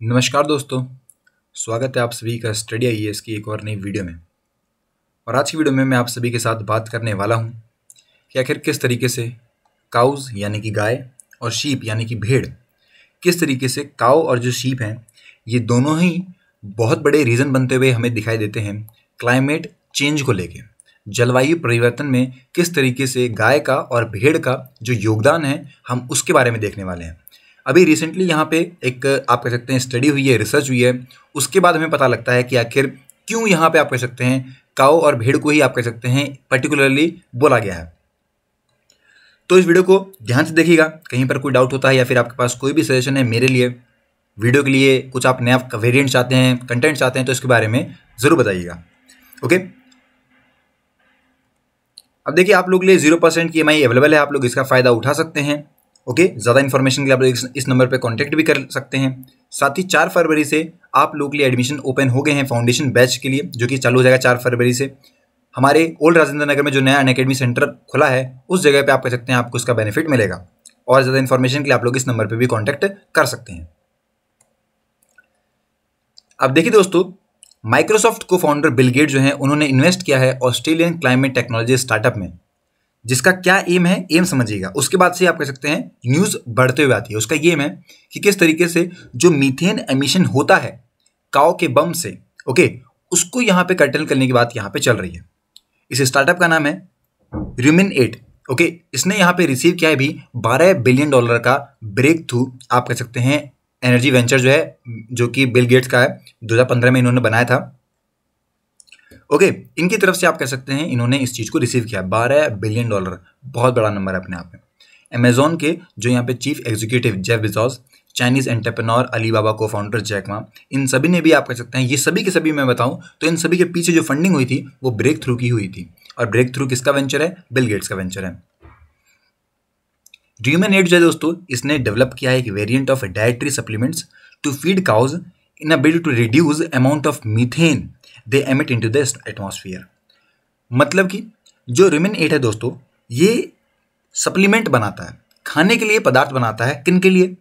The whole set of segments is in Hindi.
नमस्कार दोस्तों। स्वागत है आप सभी का स्टडी आईएएस की एक और नई वीडियो में। और आज की वीडियो में मैं आप सभी के साथ बात करने वाला हूं कि आखिर किस तरीके से काउज यानी कि गाय और शीप यानी कि भेड़, किस तरीके से काउ और जो शीप हैं ये दोनों ही बहुत बड़े रीज़न बनते हुए हमें दिखाई देते हैं क्लाइमेट चेंज को लेके। जलवायु परिवर्तन में किस तरीके से गाय का और भेड़ का जो योगदान है हम उसके बारे में देखने वाले हैं। अभी रिसेंटली यहाँ पे एक आप कह सकते हैं स्टडी हुई है, रिसर्च हुई है, उसके बाद हमें पता लगता है कि आखिर क्यों यहाँ पे आप कह सकते हैं काऊ और भेड़ को ही आप कह सकते हैं पर्टिकुलरली बोला गया है। तो इस वीडियो को ध्यान से देखिएगा, कहीं पर कोई डाउट होता है या फिर आपके पास कोई भी सजेशन है मेरे लिए, वीडियो के लिए कुछ आप नया वेरिएंट चाहते हैं, कंटेंट चाहते हैं, तो इसके बारे में ज़रूर बताइएगा। ओके, अब देखिए आप लोग के लिए 0% की EMI अवेलेबल है, आप लोग इसका फ़ायदा उठा सकते हैं। ओके, ज़्यादा इन्फॉर्मेशन के लिए आप लोग इस नंबर पे कांटेक्ट भी कर सकते हैं। साथ ही 4 फरवरी से आप लोग के लिए एडमिशन ओपन हो गए हैं फाउंडेशन बैच के लिए, जो कि चालू हो जाएगा 4 फरवरी से। हमारे ओल्ड राजेंद्र नगर में जो नया अनअकैडमी सेंटर खुला है उस जगह पे आप कह सकते हैं आपको इसका बेनिफिट मिलेगा। और ज़्यादा इन्फॉर्मेशन के लिए आप लोग इस नंबर पर भी कॉन्टैक्ट कर सकते हैं। अब देखिए दोस्तों, माइक्रोसॉफ्ट को फाउंडर बिल गेट जो हैं उन्होंने इन्वेस्ट किया है ऑस्ट्रेलियन क्लाइमेट टेक्नोलॉजी स्टार्टअप में, जिसका क्या एम है, एम समझिएगा। उसके बाद से आप कह सकते हैं न्यूज़ बढ़ते हुए आती है। उसका ये एम है कि किस तरीके से जो मीथेन एमिशन होता है काऊ के बम से, ओके, उसको यहाँ पे कर्टल करने की बात यहाँ पे चल रही है। इस स्टार्टअप का नाम है Rumin8। ओके, इसने यहाँ पे रिसीव किया है भी $12 बिलियन का ब्रेक थ्रू आप कह सकते हैं एनर्जी वेंचर जो है, जो कि बिल गेट्स का है, 2015 में इन्होंने बनाया था। ओके, इनकी तरफ से आप कह सकते हैं इन्होंने इस चीज़ को रिसीव किया। $12 बिलियन, बहुत बड़ा नंबर है अपने आप में। अमेजॉन के जो यहाँ पे chief executive Jeff Bezos, Chinese entrepreneur Alibaba को फाउंडर जैक मा, इन सभी ने भी आप कह सकते हैं, ये सभी के सभी मैं बताऊं तो इन सभी के पीछे जो फंडिंग हुई थी वो ब्रेक थ्रू की हुई थी। और ब्रेक थ्रू किसका वेंचर है? बिल गेट्स का वेंचर है। Rumin8 जो है दोस्तों, इसने डेवलप किया है एक variant of dietary supplements to feed cows in a bid to reduce amount of methane they emit into the atmosphere. मतलब कि जो Rumin8 है दोस्तों, ये सप्लीमेंट बनाता है, खाने के लिए पदार्थ बनाता है। किन के लिए?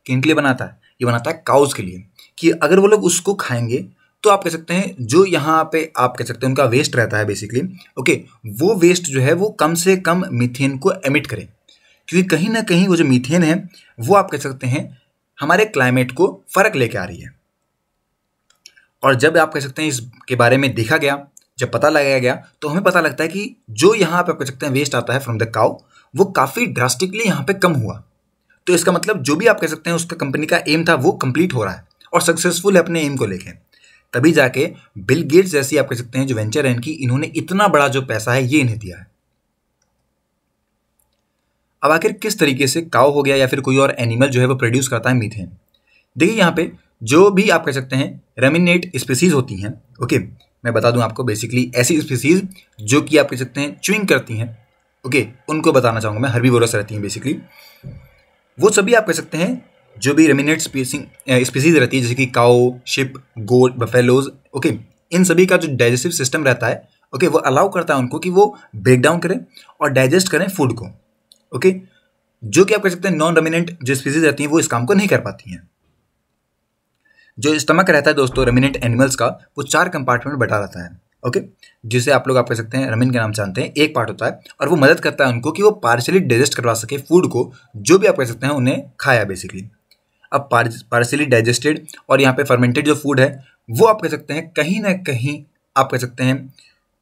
किन के लिए बनाता है? ये बनाता है काउज के लिए, कि अगर वो लोग उसको खाएंगे तो आप कह सकते हैं जो यहाँ पे आप कह सकते हैं उनका वेस्ट रहता है बेसिकली, ओके, वो वेस्ट जो है वो कम से कम मीथेन को एमिट करे। क्योंकि कहीं ना कहीं वो जो मीथेन है वो आप कह सकते हैं हमारे क्लाइमेट को फर्क लेके आ रही है। और जब आप कह सकते हैं इसके बारे में देखा गया, जब पता लगाया गया, तो हमें पता लगता है कि जो यहाँ पे आप कह सकते हैं वेस्ट आता है फ्रॉम द काउ, वो काफ़ी ड्रास्टिकली यहाँ पे कम हुआ। तो इसका मतलब जो भी आप कह सकते हैं उसका कंपनी का एम था वो कंप्लीट हो रहा है और सक्सेसफुल है अपने एम को लेके। तभी जाके बिल गेट्स जैसी आप कह सकते हैं जो वेंचर है इनकी, इन्होंने इतना बड़ा जो पैसा है ये इन्हें दिया है। अब आखिर किस तरीके से काऊ हो गया या फिर कोई और एनिमल जो है वो प्रोड्यूस करता है मीथेन। देखिए यहाँ पे जो भी आप कह सकते हैं रेमिनेट स्पीसीज होती हैं, ओके, मैं बता दूं आपको, बेसिकली ऐसी स्पीसीज जो कि आप कह सकते हैं च्युइंग करती हैं, ओके, उनको बताना चाहूँगा मैं, हर्बीवोरस रहती हैं बेसिकली। वो सभी आप कह सकते हैं जो भी रेमिनेट स्पीसीज रहती है, जैसे कि काऊ, शिप, गोट, बफेलोज, ओके, इन सभी का जो डाइजेस्टिव सिस्टम रहता है, ओके, वो अलाउ करता है उनको कि वो ब्रेक डाउन करें और डाइजेस्ट करें फूड को, ओके, जो कि आप कह सकते हैं नॉन रेमिनेंट जो स्पीसीज रहती हैं वो इस काम को नहीं कर पाती हैं। जो स्टमक रहता है दोस्तों रेमिनेंट एनिमल्स का, वो 4 कंपार्टमेंट बटा रहता है, ओके, जिसे आप लोग आप कह सकते हैं रमिन के नाम जानते हैं। एक पार्ट होता है और वो मदद करता है उनको कि वो पार्शियली डाइजेस्ट करवा सके फूड को, जो भी आप कह सकते हैं उन्हें खाया बेसिकली। अब पार्शियली डाइजेस्टेड और यहाँ पे फर्मेंटेड जो फूड है वो आप कह सकते हैं कहीं ना कहीं आप कह सकते हैं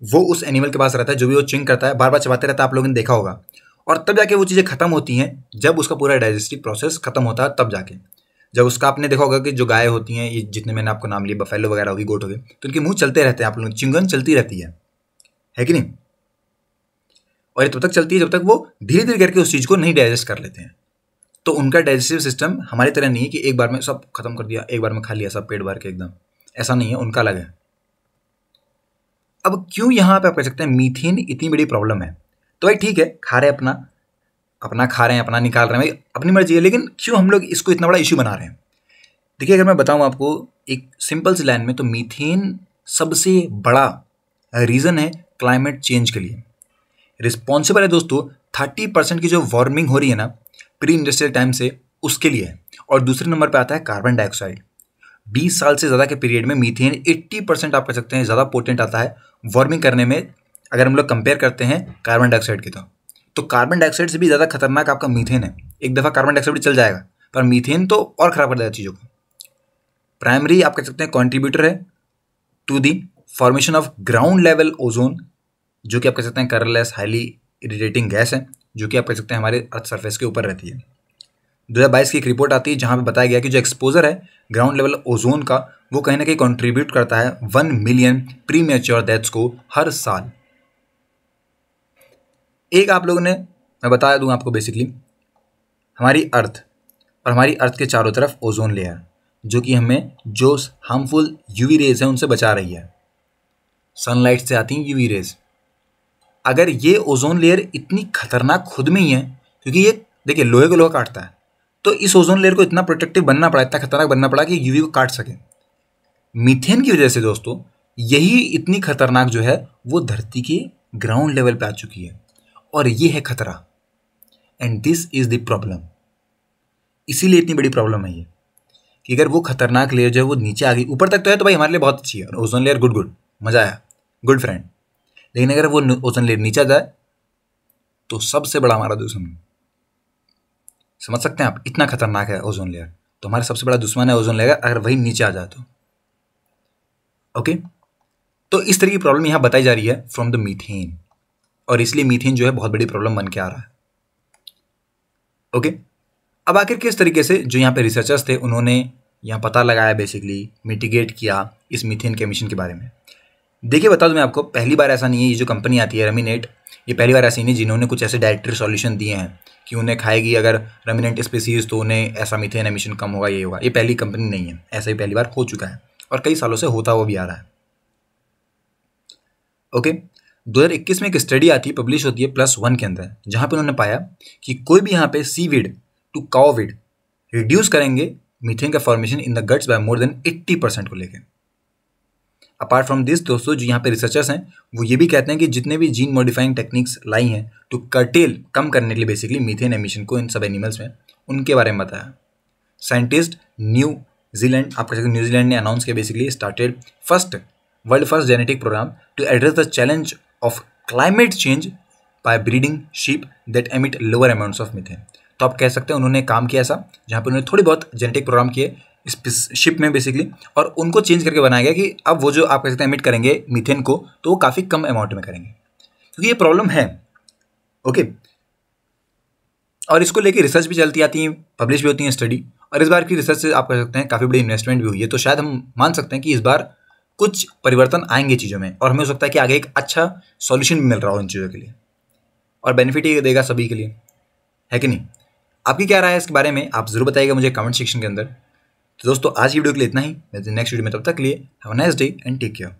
वो उस एनिमल के पास रहता है, जो भी वो च्युइंग करता है, बार बार चबाते रहता है, आप लोगों ने देखा होगा। और तब जाके वो चीज़ें खत्म होती हैं, जब उसका पूरा डाइजेस्टिव प्रोसेस खत्म होता है तब जाके। जब उसका आपने देखा होगा कि जो गाय होती हैं, ये जितने मैंने आपको नाम लिए, बफेलो वगैरह होगी, गोट हो गए, तो उनके मुंह चलते रहते हैं, आप लोगों, चिंगन चलती रहती है कि नहीं? और ये तब तक चलती है जब तक वो धीरे धीरे करके उस चीज़ को नहीं डाइजेस्ट कर लेते हैं। तो उनका डाइजेस्टिव सिस्टम हमारी तरह नहीं है कि एक बार में सब खत्म कर दिया, एक बार में खा लिया सब पेट भर के एकदम, ऐसा नहीं है, उनका अलग है। अब क्यों यहाँ पे आप कह सकते हैं मीथेन इतनी बड़ी प्रॉब्लम है? तो भाई ठीक है, खा रहे हैं अपना अपना खा रहे हैं, अपना निकाल रहे हैं, भाई अपनी मर्जी है, लेकिन क्यों हम लोग इसको इतना बड़ा इशू बना रहे हैं? देखिए, अगर मैं बताऊं आपको एक सिंपल सी लाइन में, तो मीथेन सबसे बड़ा रीज़न है क्लाइमेट चेंज के लिए। रिस्पॉन्सिबल है दोस्तों 30% की जो वार्मिंग हो रही है ना प्री इंडस्ट्रियल टाइम से, उसके लिए है। और दूसरे नंबर पे आता है कार्बन डाइऑक्साइड। 20 साल से ज़्यादा के पीरियड में मीथेन 80% आप कह सकते हैं ज़्यादा पोटेंट आता है वार्मिंग करने में, अगर हम लोग कंपेयर करते हैं कार्बन डाइऑक्साइड के। तो कार्बन डाइऑक्साइड से भी ज़्यादा खतरनाक आपका मीथेन है। एक दफ़ा कार्बन डाइऑक्साइड भी चल जाएगा, पर मीथेन तो और ख़राब कर देगा चीज़ों को। प्राइमरी आप कह सकते हैं कॉन्ट्रीब्यूटर है to the formation of ground level ozone, जो कि आप कह सकते हैं कलरलेस हाईली इरिटेटिंग गैस है, जो कि आप कह सकते हैं हमारे अर्थ सरफेस के ऊपर रहती है। 2022 की एक रिपोर्ट आती है जहाँ पे बताया गया कि जो एक्सपोजर है ग्राउंड लेवल ओजोन का, वो कहीं ना कहीं कंट्रीब्यूट करता है 1 मिलियन प्रीमेच्योर डेथ्स को हर साल। एक आप लोगों ने, मैं बता दूं आपको, बेसिकली हमारी अर्थ और हमारी अर्थ के चारों तरफ ओजोन लेयर, जो कि हमें जो हार्मफुल यूवी रेज है उनसे बचा रही है। सनलाइट से आती हैं यूवी रेज। अगर ये ओजोन लेयर इतनी खतरनाक खुद में ही है, क्योंकि ये देखिए लोहे को लोहा काटता है, तो इस ओजोन लेयर को इतना प्रोटेक्टिव बनना पड़ा, इतना खतरनाक बनना पड़ा कि यूवी को काट सके। मीथेन की वजह से दोस्तों यही इतनी खतरनाक जो है वो धरती के ग्राउंड लेवल पे आ चुकी है, और ये है खतरा। And this is the problem. इसीलिए इतनी बड़ी प्रॉब्लम है ये कि अगर वो खतरनाक लेयर जो है वो नीचे आ गई, ऊपर तक तो है तो भाई हमारे लिए बहुत अच्छी है, ओजोन लेयर गुड, मजा आया, गुड फ्रेंड। लेकिन अगर वो ओजोन लेयर नीचे आ जाए तो सबसे बड़ा हमारा दुश्मन, समझ सकते हैं आप, इतना खतरनाक है ओजोन लेयर। तो हमारा सबसे बड़ा दुश्मन है ओजोन लेयर, अगर वही नीचे आ जाए तो। ओके, तो इस तरह की प्रॉब्लम यहाँ बताई जा रही है फ्रॉम द मीथेन, और इसलिए मीथेन जो है बहुत बड़ी प्रॉब्लम बन के आ रहा है। ओके, अब आखिर किस तरीके से जो यहाँ पे रिसर्चर्स थे उन्होंने यहाँ पता लगाया, बेसिकली मिटिगेट किया इस मीथेन के एमिशन के बारे में। देखिए बता दूं मैं आपको, पहली बार ऐसा नहीं है, ये जो कंपनी आती है रमीनेट, ये पहली बार ऐसी नहीं जिन्होंने कुछ ऐसे डायरेक्टरी सॉल्यूशन दिए हैं कि उन्हें खाएगी अगर रमीनेट स्पीसीज तो उन्हें ऐसा मीथेन एमिशन कम होगा, ये होगा। ये पहली कंपनी नहीं है, ऐसा ही पहली बार हो चुका है और कई सालों से होता हुआ भी आ रहा है। ओके, 2021 में एक स्टडी आती है, पब्लिश होती है +1 के अंदर, जहाँ पे उन्होंने पाया कि कोई भी यहाँ पे सीविड टू काउविड रिड्यूस करेंगे मीथेन का formation in the guts by more than 80% को लेके। अपार्ट फ्रॉम दिस दोस्तों, जो यहाँ पे रिसर्चर्स हैं वो ये भी कहते हैं कि जितने भी जीन मॉडिफाइंग टेक्निक्स लाई हैं टू कर्टेल, कम करने के लिए बेसिकली मीथेन एमिशन को इन सब एनिमल्स में, उनके बारे में बताया। साइंटिस्ट न्यूजीलैंड, आप कह सकते हैं न्यूजीलैंड ने अनाउंस किया, basically started world first genetic programme to address the challenge of climate change by breeding sheep that emit lower amounts of methane. तो आप कह सकते हैं उन्होंने काम किया ऐसा जहाँ पर उन्होंने थोड़ी बहुत जेनेटिक प्रोग्राम किए शिप में बेसिकली, और उनको चेंज करके बनाया गया कि अब वो जो आप कह सकते हैं एमिट करेंगे मीथेन को, तो वो काफ़ी कम अमाउंट में करेंगे, क्योंकि ये प्रॉब्लम है। ओके, और इसको लेके रिसर्च भी चलती आती है, पब्लिश भी होती है स्टडी, और इस बार की रिसर्च से आप कह सकते हैं काफ़ी बड़ी इन्वेस्टमेंट भी हुई है। तो शायद हम मान सकते हैं कि इस बार कुछ परिवर्तन आएंगे चीज़ों में, और हमें हो सकता है कि आगे एक अच्छा सॉल्यूशन भी मिल रहा हो इन चीज़ों के लिए, और बेनिफिट ही देगा सभी के लिए, है कि नहीं? आपकी क्या राय है इसके बारे में, आप जरूर बताइएगा मुझे कमेंट सेक्शन के अंदर। तो दोस्तों आज की वीडियो के लिए इतना ही, मिलते हैं नेक्स्ट वीडियो में, तब तक के लिए have a nice day and take care.